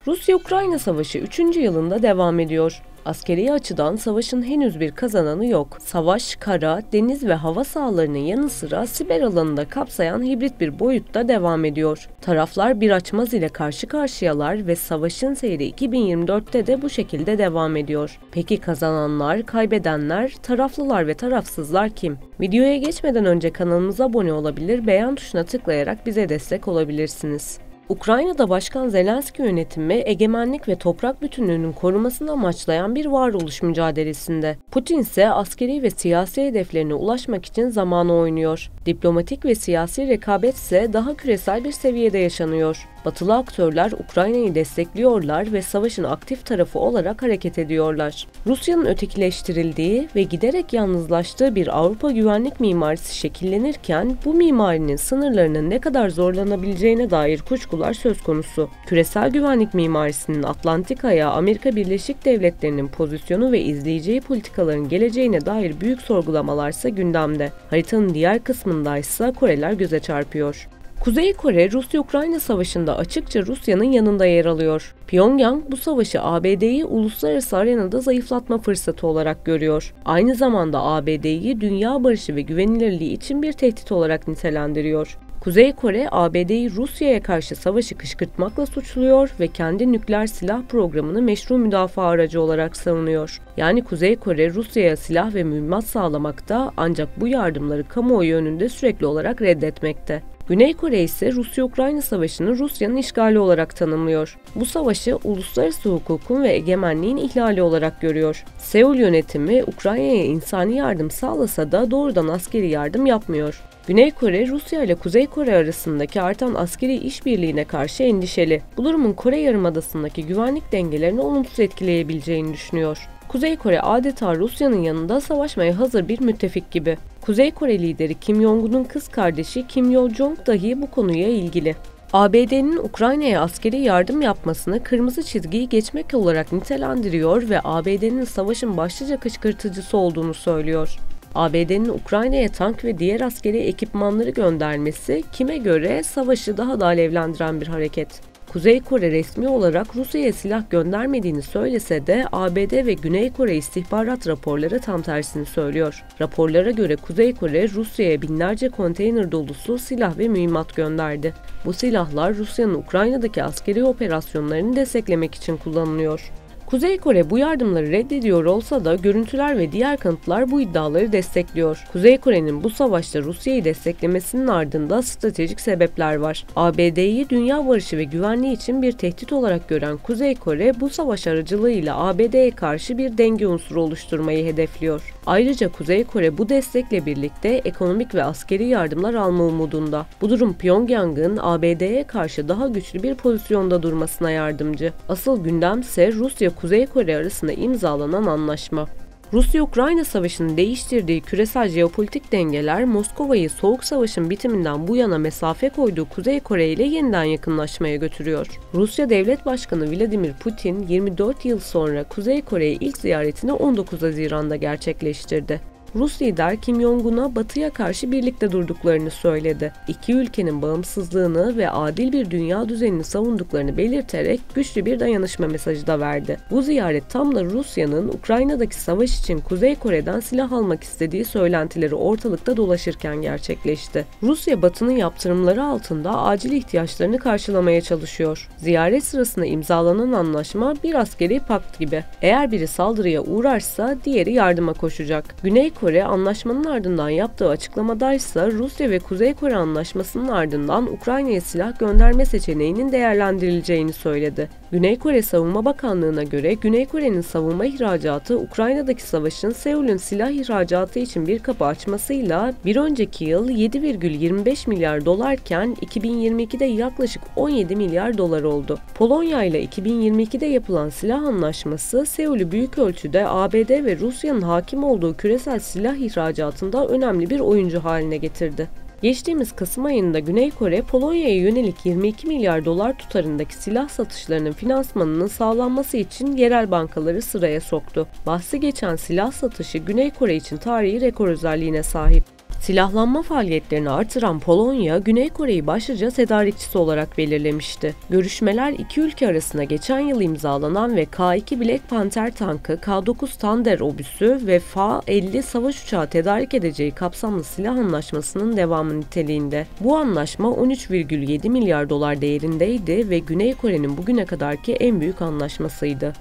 Rusya-Ukrayna Savaşı 3. yılında devam ediyor. Askeri açıdan savaşın henüz bir kazananı yok. Savaş, kara, deniz ve hava sahalarının yanı sıra siber alanını da kapsayan hibrit bir boyutta devam ediyor. Taraflar bir açmaz ile karşı karşıyalar ve savaşın seyri 2024'te de bu şekilde devam ediyor. Peki kazananlar, kaybedenler, taraflılar ve tarafsızlar kim? Videoya geçmeden önce kanalımıza abone olabilir, beğen tuşuna tıklayarak bize destek olabilirsiniz. Ukrayna'da Başkan Zelenski yönetimi egemenlik ve toprak bütünlüğünün korumasını amaçlayan bir varoluş mücadelesinde. Putin ise askeri ve siyasi hedeflerine ulaşmak için zamanı oynuyor. Diplomatik ve siyasi rekabet ise daha küresel bir seviyede yaşanıyor. Batılı aktörler Ukrayna'yı destekliyorlar ve savaşın aktif tarafı olarak hareket ediyorlar. Rusya'nın ötekileştirildiği ve giderek yalnızlaştığı bir Avrupa güvenlik mimarisi şekillenirken bu mimarinin sınırlarının ne kadar zorlanabileceğine dair kuşkular söz konusu. Küresel güvenlik mimarisinin Atlantik ayağı Amerika Birleşik Devletleri'nin pozisyonu ve izleyeceği politikaların geleceğine dair büyük sorgulamalarsa gündemde. Haritanın diğer kısmındaysa Koreler göze çarpıyor. Kuzey Kore, Rusya-Ukrayna savaşında açıkça Rusya'nın yanında yer alıyor. Pyongyang bu savaşı ABD'yi uluslararası arenada zayıflatma fırsatı olarak görüyor. Aynı zamanda ABD'yi dünya barışı ve güvenilirliği için bir tehdit olarak nitelendiriyor. Kuzey Kore, ABD'yi Rusya'ya karşı savaşı kışkırtmakla suçluyor ve kendi nükleer silah programını meşru müdafaa aracı olarak savunuyor. Yani Kuzey Kore, Rusya'ya silah ve mühimmat sağlamakta ancak bu yardımları kamuoyu önünde sürekli olarak reddetmekte. Güney Kore ise Rusya-Ukrayna savaşını Rusya'nın işgali olarak tanımlıyor. Bu savaşı uluslararası hukukun ve egemenliğin ihlali olarak görüyor. Seul yönetimi Ukrayna'ya insani yardım sağlasa da doğrudan askeri yardım yapmıyor. Güney Kore, Rusya ile Kuzey Kore arasındaki artan askeri işbirliğine karşı endişeli. Bu durumun Kore Yarımadası'ndaki güvenlik dengelerini olumsuz etkileyebileceğini düşünüyor. Kuzey Kore adeta Rusya'nın yanında savaşmaya hazır bir müttefik gibi. Kuzey Kore lideri Kim Jong-un'un kız kardeşi Kim Yo-jong dahi bu konuya ilgili. ABD'nin Ukrayna'ya askeri yardım yapmasını kırmızı çizgiyi geçmek olarak nitelendiriyor ve ABD'nin savaşın başlıca kışkırtıcısı olduğunu söylüyor. ABD'nin Ukrayna'ya tank ve diğer askeri ekipmanları göndermesi kime göre savaşı daha da alevlendiren bir hareket. Kuzey Kore resmi olarak Rusya'ya silah göndermediğini söylese de ABD ve Güney Kore istihbarat raporları tam tersini söylüyor. Raporlara göre Kuzey Kore Rusya'ya binlerce konteyner dolusu silah ve mühimmat gönderdi. Bu silahlar Rusya'nın Ukrayna'daki askeri operasyonlarını desteklemek için kullanılıyor. Kuzey Kore bu yardımları reddediyor olsa da görüntüler ve diğer kanıtlar bu iddiaları destekliyor. Kuzey Kore'nin bu savaşta Rusya'yı desteklemesinin ardında stratejik sebepler var. ABD'yi dünya barışı ve güvenliği için bir tehdit olarak gören Kuzey Kore bu savaş aracılığıyla ABD'ye karşı bir denge unsuru oluşturmayı hedefliyor. Ayrıca Kuzey Kore bu destekle birlikte ekonomik ve askeri yardımlar alma umudunda. Bu durum Pyongyang'ın ABD'ye karşı daha güçlü bir pozisyonda durmasına yardımcı. Asıl gündem ise Rusya-Kuzey Kore arasında imzalanan anlaşma. Rusya-Ukrayna savaşının değiştirdiği küresel jeopolitik dengeler Moskova'yı Soğuk Savaş'ın bitiminden bu yana mesafe koyduğu Kuzey Kore ile yeniden yakınlaşmaya götürüyor. Rusya Devlet Başkanı Vladimir Putin 24 yıl sonra Kuzey Kore'ye ilk ziyaretini 19 Haziran'da gerçekleştirdi. Rus lider Kim Jong-un'a Batı'ya karşı birlikte durduklarını söyledi. İki ülkenin bağımsızlığını ve adil bir dünya düzenini savunduklarını belirterek güçlü bir dayanışma mesajı da verdi. Bu ziyaret tam da Rusya'nın Ukrayna'daki savaş için Kuzey Kore'den silah almak istediği söylentileri ortalıkta dolaşırken gerçekleşti. Rusya Batı'nın yaptırımları altında acil ihtiyaçlarını karşılamaya çalışıyor. Ziyaret sırasında imzalanan anlaşma bir askeri pakt gibi. Eğer biri saldırıya uğrarsa diğeri yardıma koşacak. Güney Kore anlaşmanın ardından yaptığı açıklamadaysa Rusya ve Kuzey Kore anlaşmasının ardından Ukrayna'ya silah gönderme seçeneğinin değerlendirileceğini söyledi. Güney Kore Savunma Bakanlığı'na göre Güney Kore'nin savunma ihracatı Ukrayna'daki savaşın Seul'ün silah ihracatı için bir kapı açmasıyla bir önceki yıl 7,25 milyar dolarken 2022'de yaklaşık 17 milyar dolar oldu. Polonya ile 2022'de yapılan silah anlaşması Seul'ü büyük ölçüde ABD ve Rusya'nın hakim olduğu küresel silah ihracatında önemli bir oyuncu haline getirdi. Geçtiğimiz Kasım ayında Güney Kore, Polonya'ya yönelik 22 milyar dolar tutarındaki silah satışlarının finansmanının sağlanması için yerel bankaları sıraya soktu. Bahsi geçen silah satışı Güney Kore için tarihi rekor özelliğine sahip. Silahlanma faaliyetlerini artıran Polonya, Güney Kore'yi başlıca tedarikçisi olarak belirlemişti. Görüşmeler iki ülke arasında geçen yıl imzalanan ve K-2 Black Panther tankı, K-9 Thunder obüsü ve F-50 savaş uçağı tedarik edeceği kapsamlı silah anlaşmasının devamı niteliğinde. Bu anlaşma 13,7 milyar dolar değerindeydi ve Güney Kore'nin bugüne kadarki en büyük anlaşmasıydı.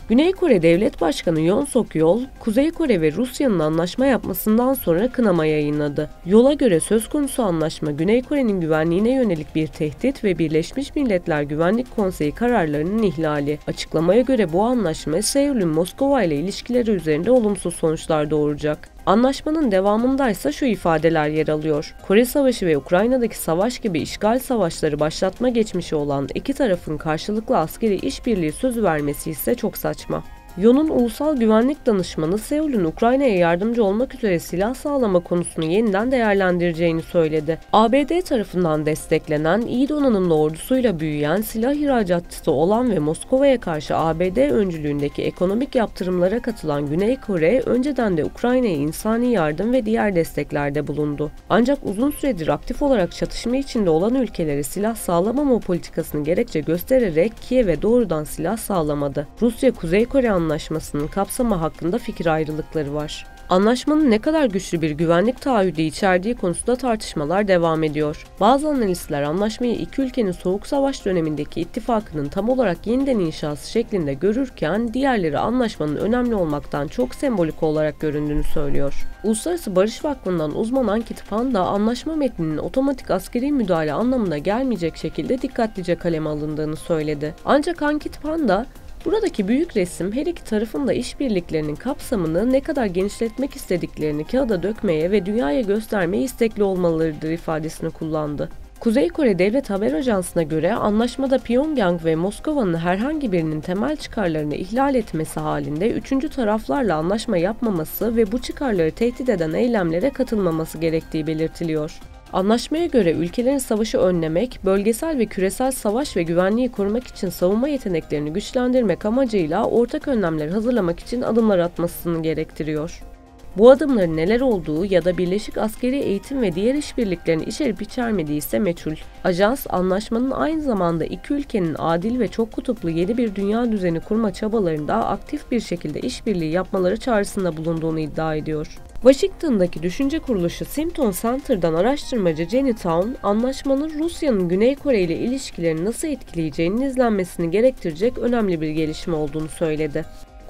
Güney Kore Devlet Başkanı Yoon Suk-yeol, Kuzey Kore ve Rusya'nın anlaşma yapmasından sonra kınama yayınladı. Yola göre söz konusu anlaşma, Güney Kore'nin güvenliğine yönelik bir tehdit ve Birleşmiş Milletler Güvenlik Konseyi kararlarının ihlali. Açıklamaya göre bu anlaşma, Seul'ün Moskova ile ilişkileri üzerinde olumsuz sonuçlar doğuracak. Anlaşmanın devamındaysa şu ifadeler yer alıyor. Kore Savaşı ve Ukrayna'daki savaş gibi işgal savaşları başlatma geçmişi olan iki tarafın karşılıklı askeri işbirliği sözü vermesi ise çok saçma. Yoon'un ulusal güvenlik danışmanı Seul'ün Ukrayna'ya yardımcı olmak üzere silah sağlama konusunu yeniden değerlendireceğini söyledi. ABD tarafından desteklenen, iyi donanımlı ordusuyla büyüyen, silah ihracatçısı olan ve Moskova'ya karşı ABD öncülüğündeki ekonomik yaptırımlara katılan Güney Kore, önceden de Ukrayna'ya insani yardım ve diğer desteklerde bulundu. Ancak uzun süredir aktif olarak çatışma içinde olan ülkelere silah sağlamama politikasını gerekçe göstererek Kiev'e doğrudan silah sağlamadı. Rusya, Kuzey Kore Anlaşmasının kapsamı hakkında fikir ayrılıkları var. Anlaşmanın ne kadar güçlü bir güvenlik taahhüdü içerdiği konusunda tartışmalar devam ediyor. Bazı analistler anlaşmayı iki ülkenin Soğuk Savaş dönemindeki ittifakının tam olarak yeniden inşası şeklinde görürken, diğerleri anlaşmanın önemli olmaktan çok sembolik olarak göründüğünü söylüyor. Uluslararası Barış Vakfı'ndan uzman Ankit Panda, anlaşma metninin otomatik askeri müdahale anlamına gelmeyecek şekilde dikkatlice kaleme alındığını söyledi. Ancak Ankit Panda, buradaki büyük resim, her iki tarafın da işbirliklerinin kapsamını ne kadar genişletmek istediklerini kağıda dökmeye ve dünyaya göstermeye istekli olmalarıdır ifadesini kullandı. Kuzey Kore Devlet Haber Ajansı'na göre anlaşmada Pyongyang ve Moskova'nın herhangi birinin temel çıkarlarını ihlal etmesi halinde üçüncü taraflarla anlaşma yapmaması ve bu çıkarları tehdit eden eylemlere katılmaması gerektiği belirtiliyor. Anlaşmaya göre ülkelerin savaşı önlemek, bölgesel ve küresel savaş ve güvenliği korumak için savunma yeteneklerini güçlendirmek amacıyla ortak önlemler hazırlamak için adımlar atmasını gerektiriyor. Bu adımların neler olduğu ya da birleşik askeri eğitim ve diğer işbirliklerini içerip içermediği ise meçhul. Ajans, anlaşmanın aynı zamanda iki ülkenin adil ve çok kutuplu yeni bir dünya düzeni kurma çabalarında aktif bir şekilde işbirliği yapmaları çağrısında bulunduğunu iddia ediyor. Washington'daki düşünce kuruluşu Simpson Center'dan araştırmacı Jenny Town, anlaşmanın Rusya'nın Güney Kore ile ilişkilerini nasıl etkileyeceğinin izlenmesini gerektirecek önemli bir gelişme olduğunu söyledi.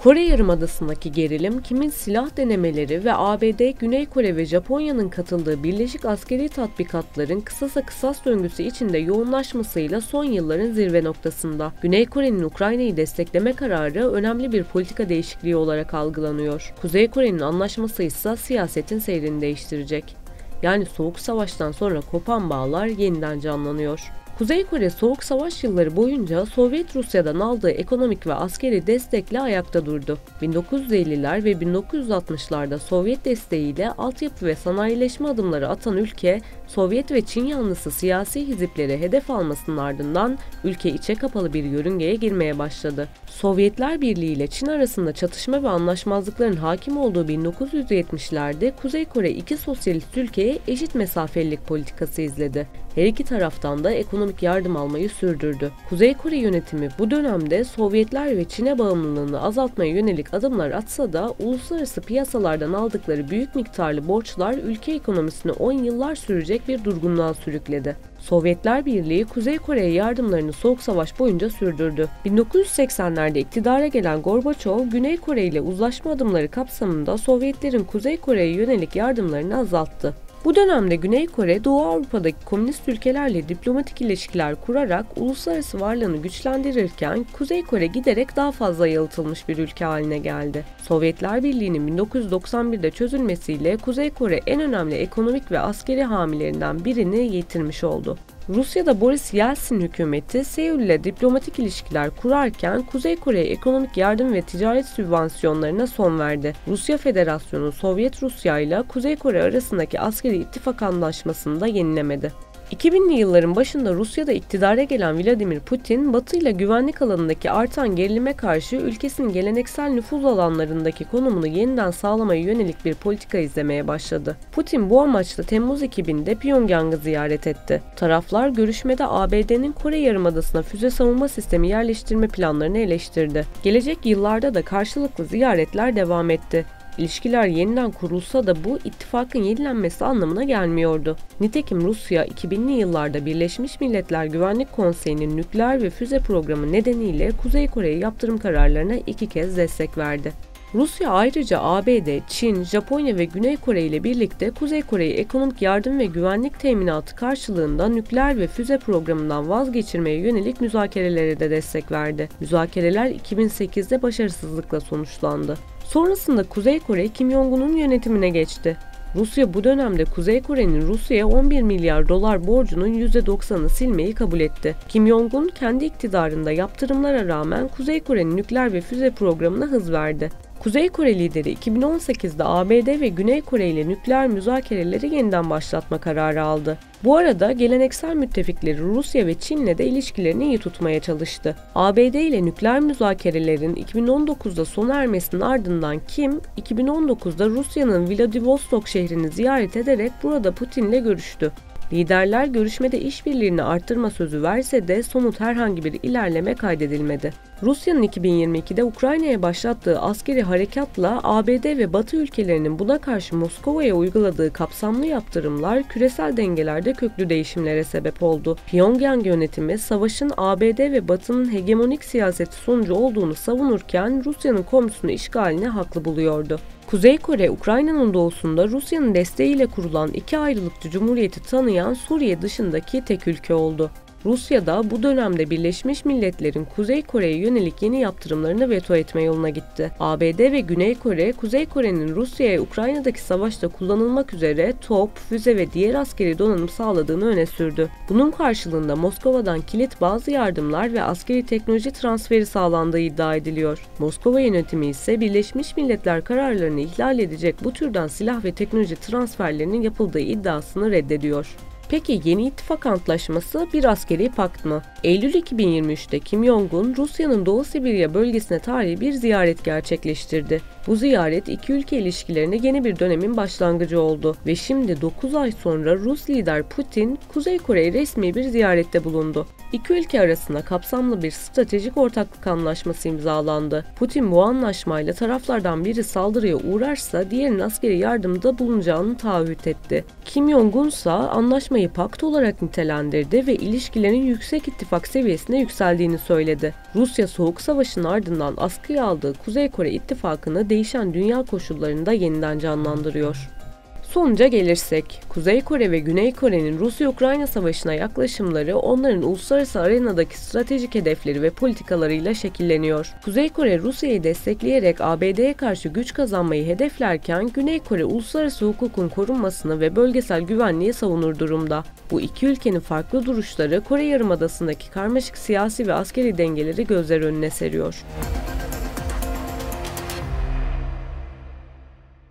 Kore Yarımadası'ndaki gerilim, Kim'in silah denemeleri ve ABD, Güney Kore ve Japonya'nın katıldığı birleşik askeri tatbikatların kısasa kısas döngüsü içinde yoğunlaşmasıyla son yılların zirve noktasında. Güney Kore'nin Ukrayna'yı destekleme kararı önemli bir politika değişikliği olarak algılanıyor. Kuzey Kore'nin anlaşması ise siyasetin seyrini değiştirecek. Yani Soğuk Savaş'tan sonra kopan bağlar yeniden canlanıyor. Kuzey Kore Soğuk Savaş yılları boyunca Sovyet Rusya'dan aldığı ekonomik ve askeri destekle ayakta durdu. 1950'ler ve 1960'larda Sovyet desteğiyle altyapı ve sanayileşme adımları atan ülke, Sovyet ve Çin yanlısı siyasi hizipleri hedef almasının ardından ülke içe kapalı bir yörüngeye girmeye başladı. Sovyetler Birliği ile Çin arasında çatışma ve anlaşmazlıkların hakim olduğu 1970'lerde Kuzey Kore iki sosyalist ülkeye eşit mesafelilik politikası izledi. Her iki taraftan da ekonomik yardım almayı sürdürdü. Kuzey Kore yönetimi bu dönemde Sovyetler ve Çin'e bağımlılığını azaltmaya yönelik adımlar atsa da uluslararası piyasalardan aldıkları büyük miktarlı borçlar ülke ekonomisini 10 yıllar sürecek bir durgunluğa sürükledi. Sovyetler Birliği Kuzey Kore'ye yardımlarını Soğuk Savaş boyunca sürdürdü. 1980'lerde iktidara gelen Gorbaçov, Güney Kore ile uzlaşma adımları kapsamında Sovyetlerin Kuzey Kore'ye yönelik yardımlarını azalttı. Bu dönemde Güney Kore, Doğu Avrupa'daki komünist ülkelerle diplomatik ilişkiler kurarak uluslararası varlığını güçlendirirken Kuzey Kore giderek daha fazla yalıtılmış bir ülke haline geldi. Sovyetler Birliği'nin 1991'de çözülmesiyle Kuzey Kore en önemli ekonomik ve askeri hamilerinden birini yitirmiş oldu. Rusya'da Boris Yeltsin hükümeti Seul ile diplomatik ilişkiler kurarken Kuzey Kore'ye ekonomik yardım ve ticaret sübvansiyonlarına son verdi. Rusya Federasyonu Sovyet Rusya ile Kuzey Kore arasındaki askeri ittifak anlaşmasını da yenilemedi. 2000'li yılların başında Rusya'da iktidara gelen Vladimir Putin, Batı ile güvenlik alanındaki artan gerilime karşı ülkesinin geleneksel nüfuz alanlarındaki konumunu yeniden sağlamaya yönelik bir politika izlemeye başladı. Putin bu amaçla Temmuz 2000'de Pyongyang'ı ziyaret etti. Taraflar görüşmede ABD'nin Kore Yarımadası'na füze savunma sistemi yerleştirme planlarını eleştirdi. Gelecek yıllarda da karşılıklı ziyaretler devam etti. İlişkiler yeniden kurulsa da bu ittifakın yenilenmesi anlamına gelmiyordu. Nitekim Rusya 2000'li yıllarda Birleşmiş Milletler Güvenlik Konseyi'nin nükleer ve füze programı nedeniyle Kuzey Kore'ye yaptırım kararlarına 2 kez destek verdi. Rusya ayrıca ABD, Çin, Japonya ve Güney Kore ile birlikte Kuzey Kore'yi ekonomik yardım ve güvenlik teminatı karşılığında nükleer ve füze programından vazgeçirmeye yönelik müzakerelere de destek verdi. Müzakereler 2008'de başarısızlıkla sonuçlandı. Sonrasında Kuzey Kore, Kim Jong-un'un yönetimine geçti. Rusya bu dönemde Kuzey Kore'nin Rusya'ya 11 milyar dolar borcunun %90'ını silmeyi kabul etti. Kim Jong-un kendi iktidarında yaptırımlara rağmen Kuzey Kore'nin nükleer ve füze programına hız verdi. Kuzey Kore lideri 2018'de ABD ve Güney Kore ile nükleer müzakereleri yeniden başlatma kararı aldı. Bu arada geleneksel müttefikleri Rusya ve Çin'le de ilişkilerini iyi tutmaya çalıştı. ABD ile nükleer müzakerelerin 2019'da sona ermesinin ardından Kim, 2019'da Rusya'nın Vladivostok şehrini ziyaret ederek burada Putin'le görüştü. Liderler görüşmede işbirliğini arttırma sözü verse de somut herhangi bir ilerleme kaydedilmedi. Rusya'nın 2022'de Ukrayna'ya başlattığı askeri harekatla ABD ve Batı ülkelerinin buna karşı Moskova'ya uyguladığı kapsamlı yaptırımlar küresel dengelerde köklü değişimlere sebep oldu. Pyongyang yönetimi savaşın ABD ve Batı'nın hegemonik siyaseti sonucu olduğunu savunurken Rusya'nın komşusunu işgalini haklı buluyordu. Kuzey Kore, Ukrayna'nın doğusunda Rusya'nın desteğiyle kurulan iki ayrılıkçı cumhuriyeti tanıyan Suriye dışındaki tek ülke oldu. Rusya da bu dönemde Birleşmiş Milletler'in Kuzey Kore'ye yönelik yeni yaptırımlarını veto etme yoluna gitti. ABD ve Güney Kore, Kuzey Kore'nin Rusya'ya Ukrayna'daki savaşta kullanılmak üzere top, füze ve diğer askeri donanım sağladığını öne sürdü. Bunun karşılığında Moskova'dan kilit bazı yardımlar ve askeri teknoloji transferi sağlandığı iddia ediliyor. Moskova yönetimi ise Birleşmiş Milletler kararlarını ihlal edecek bu türden silah ve teknoloji transferlerinin yapıldığı iddiasını reddediyor. Peki yeni ittifak antlaşması bir askeri pakt mı? Eylül 2023'te Kim Jong-un, Rusya'nın Doğu Sibirya bölgesine tarihi bir ziyaret gerçekleştirdi. Bu ziyaret iki ülke ilişkilerine yeni bir dönemin başlangıcı oldu ve şimdi 9 ay sonra Rus lider Putin, Kuzey Kore'ye resmi bir ziyarette bulundu. İki ülke arasında kapsamlı bir stratejik ortaklık anlaşması imzalandı. Putin bu anlaşmayla taraflardan biri saldırıya uğrarsa diğerinin askeri yardımda bulunacağını taahhüt etti. Kim Jong-un ise anlaşmayı pakt olarak nitelendirdi ve ilişkilerin yüksek ittifak seviyesine yükseldiğini söyledi. Rusya Soğuk Savaş'ın ardından askıya aldığı Kuzey Kore ittifakını değişen dünya koşullarında yeniden canlandırıyor. Sonuca gelirsek, Kuzey Kore ve Güney Kore'nin Rusya-Ukrayna savaşına yaklaşımları onların uluslararası arenadaki stratejik hedefleri ve politikalarıyla şekilleniyor. Kuzey Kore Rusya'yı destekleyerek ABD'ye karşı güç kazanmayı hedeflerken Güney Kore uluslararası hukukun korunmasını ve bölgesel güvenliği savunur durumda. Bu iki ülkenin farklı duruşları Kore Yarımadası'ndaki karmaşık siyasi ve askeri dengeleri gözler önüne seriyor.